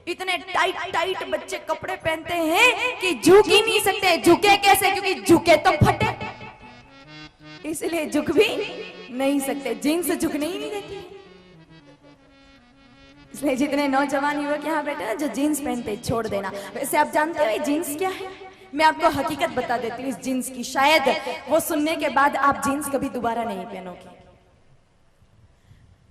इतने tight tight बच्चे कपड़े पहनते हैं कि झुक ही नहीं सकते। झुके कैसे? क्योंकि झुके तो फटे, इसलिए झुक भी नहीं सकते। जीन्स झुकने ही नहीं देती। इसलिए जितने नौजवान युवक यहाँ बैठे हैं जो जीन्स पहनते छोड़ देना। वैसे आप जानते हो ये जीन्स क्या है? मैं आपको हकीकत बता देती हूँ इस जीन्स की। शायद वो सुनने के बाद आप जीन्स कभी दोबारा नहीं पहनोगे।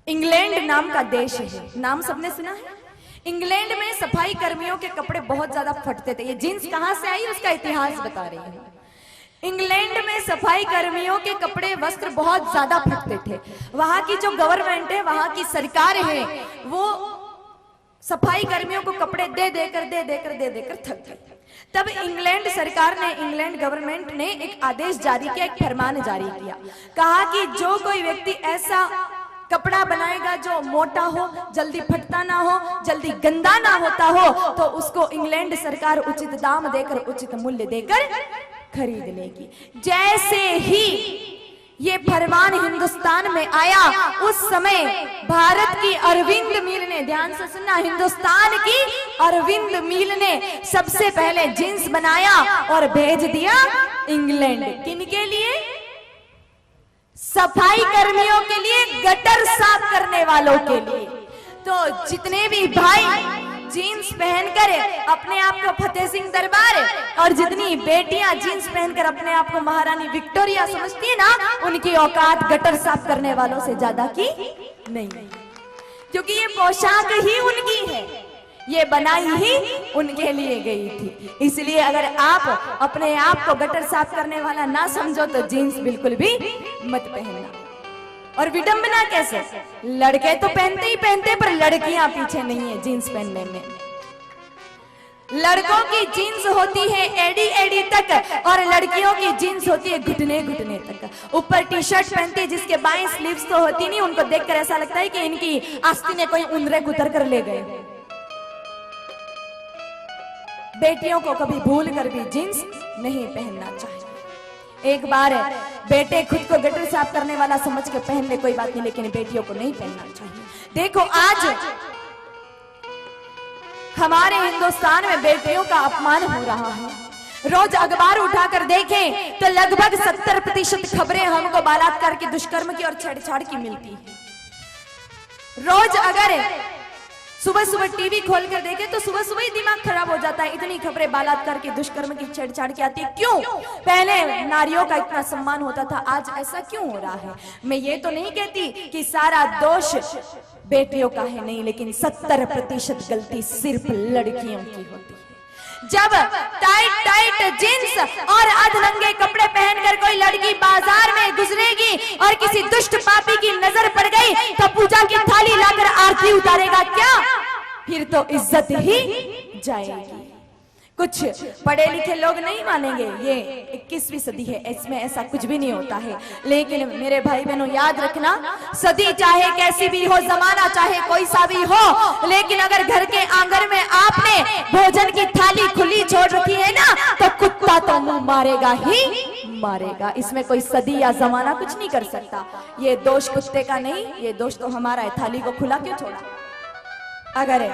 इंग्लैंड नाम का देश है, नाम सबने सुना है? इंग्लैंड में सफाई कर्मियों के कपड़े बहुत ज्यादा फटते थे। ये जीन्स कहां से आई उसका इतिहास बता रही हूँ। इंग्लैंड में सफाई कर्मियों के कपड़े वस्त्र बहुत ज्यादा फटते थे। वहां की जो गवर्नमेंट है, वहां की सरकार है, वो सफाई कर्मियों को कपड़े दे देकर थक गई। तब इंग्लैंड सरकार ने, इंग्लैंड गवर्नमेंट ने एक आदेश जारी किया, एक फरमान जारी किया। कहा कि जो कोई व्यक्ति ऐसा कपड़ा बनाएगा जो मोटा हो, जल्दी फटता ना हो, जल्दी गंदा ना होता हो, तो उसको इंग्लैंड सरकार उचित दाम देकर, उचित मूल्य देकर खरीद लेगी। जैसे ही ये फरमान हिंदुस्तान में आया, उस समय भारत की अरविंद मिल ने, ध्यान से सुनना, हिंदुस्तान की अरविंद मिल ने सबसे पहले जींस बनाया और भेज दिया इंग्लैंड। किनके लिए? सफाई कर्मियों के लिए, गटर साफ करने वालों के लिए। तो जितने भी भाई जीन्स पहनकर अपने आप को फतेह सिंह दरबार, और जितनी बेटियां जीन्स पहनकर अपने आप को महारानी विक्टोरिया समझती है ना, उनकी औकात गटर साफ करने वालों से ज्यादा की नहीं, क्योंकि ये पोशाक ही उनकी है, ये बनाई ही उनके लिए गई थी। इसलिए अगर आप अपने आप को गटर साफ करने वाला ना समझो तो जीन्स बिल्कुल भी मत पहनना। और विडंबना कैसे? लड़के तो पहनते ही पहनते, पर लड़कियां पीछे नहीं है जीन्स पहनने में। लड़कों की जीन्स होती है एडी एडी तक, और लड़कियों की जीन्स होती है घुटने घुटने तक। ऊपर टी शर्ट पहनती है जिसके बाएं स्लीव्स तो होती नहीं, उनको देखकर ऐसा लगता है कि इनकी आस्ती ने कोई उंदरे गुतर कर ले गए। बेटियों को कभी भूल कर भी जीन्स नहीं पहनना चाहिए। एक बार बेटे खुद को गटर साफ करने वाला समझ के पहन ले, कोई बात नहीं, लेकिन बेटियों को नहीं पहनना चाहिए। देखो आज हमारे हिंदुस्तान में बेटियों का अपमान हो रहा है। रोज अखबार उठाकर देखें तो लगभग 70% खबरें हमको बलात्कार की, दुष्कर्म की और छेड़छाड़ की मिलती है। रोज अगर सुबह सुबह टीवी खोल कर देखे तो सुबह सुबह ही दिमाग खराब हो जाता है। इतनी खबरें बलात्कार की, दुष्कर्म की, छेड़छाड़ की आती है। क्यों? पहले नारियों का इतना सम्मान होता था, आज ऐसा क्यों हो रहा है? मैं ये तो नहीं कहती कि सारा दोष बेटियों का है, नहीं, लेकिन 70% गलती सिर्फ लड़कियों की होती है। जब टाइट टाइट जींस और अधनंगे कपड़े पहनकर कोई लड़की बाजार में गुजरेगी और किसी दुष्ट पापी की नजर पड़ गई तो पूजा की थाली लाकर आरती उतारेगा क्या? फिर तो इज्जत ही जाएगी। कुछ पढ़े लिखे लोग नहीं मानेंगे, ये 21वीं सदी है, इसमें ऐसा कुछ भी नहीं होता है। लेकिन मेरे भाई बहनों याद रखना, सदी चाहे कैसी भी हो, जमाना चाहे कोई सा भी हो, लेकिन अगर घर के आंगन में आपने भोजन की थाली खुली छोड़ रखी है ना, तो कुत्ता तो मुंह मारेगा ही मारेगा। इसमें कोई सदी या जमाना कुछ नहीं कर सकता। ये दोष कुत्ते का नहीं, ये दोष तो हमारा है। थाली को खुला क्यों छोड़ा? अगर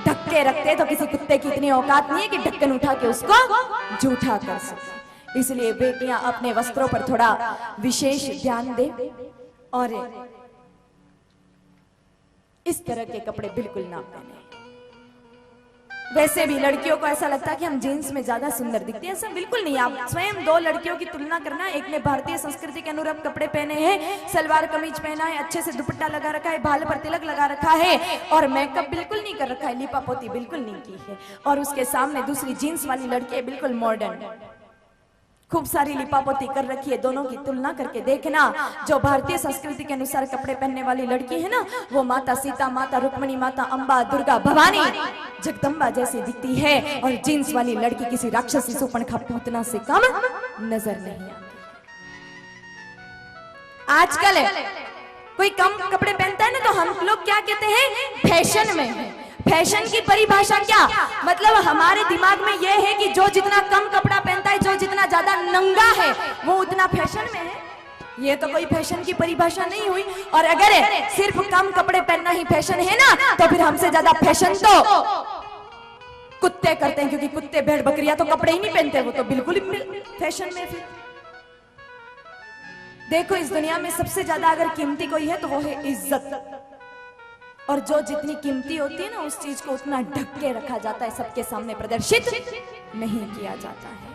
ढक के रखते तो किसी कुत्ते की इतनी औकात नहीं है कि ढक्कन उठा के उसको जूठा कर सके। इसलिए बेटियां अपने वस्त्रों पर थोड़ा विशेष ध्यान दें और इस तरह के कपड़े बिल्कुल ना पहने। वैसे भी लड़कियों को ऐसा लगता है कि हम जीन्स में ज्यादा सुंदर दिखते हैं, ऐसा बिल्कुल नहीं। आप स्वयं दो लड़कियों की तुलना करना, एक ने भारतीय संस्कृति के अनुरूप कपड़े पहने हैं, सलवार कमीज पहना है, अच्छे से दुपट्टा लगा रखा है, बाल पर तिलक लगा रखा है और मेकअप बिल्कुल नहीं कर रखा है, लिपा पोती बिल्कुल नहीं की है, और उसके सामने दूसरी जीन्स वाली लड़की है बिल्कुल मॉडर्न, खूब सारी लिपापोती कर रखी है। दोनों की तुलना करके देखना, जो भारतीय संस्कृति के अनुसार कपड़े पहनने वाली लड़की है ना, वो माता सीता, माता रुक्मिणी, माता अंबा, दुर्गा, भवानी, जगदम्बा जैसी दिखती है, और जींस वाली लड़की किसी राक्षसी शूर्पणखा पूतना से कम नजर नहीं आती। आजकल कोई कम कपड़े पहनता है ना, तो हम लोग क्या कहते हैं? फैशन में है। फैशन की परिभाषा क्या? मतलब हमारे दिमाग में यह है कि जो जितना कम कपड़ा पहनता है, जो जितना ज्यादा नंगा है, वो उतना फैशन में है। ये तो कोई फैशन की परिभाषा नहीं हुई। और अगर सिर्फ कम कपड़े पहनना ही फैशन है ना, तो फिर हमसे ज्यादा फैशन तो कुत्ते करते हैं, क्योंकि कुत्ते भेड़ बकरियां तो कपड़े ही नहीं पहनते, वो तो बिल्कुल ही फैशन में। फिर देखो इस दुनिया में सबसे ज्यादा अगर कीमती कोई है तो वो है इज्जत, और जो जितनी कीमती होती है ना उस चीज को उतना ढक के रखा जाता है, सबके सामने प्रदर्शित नहीं किया जाता है।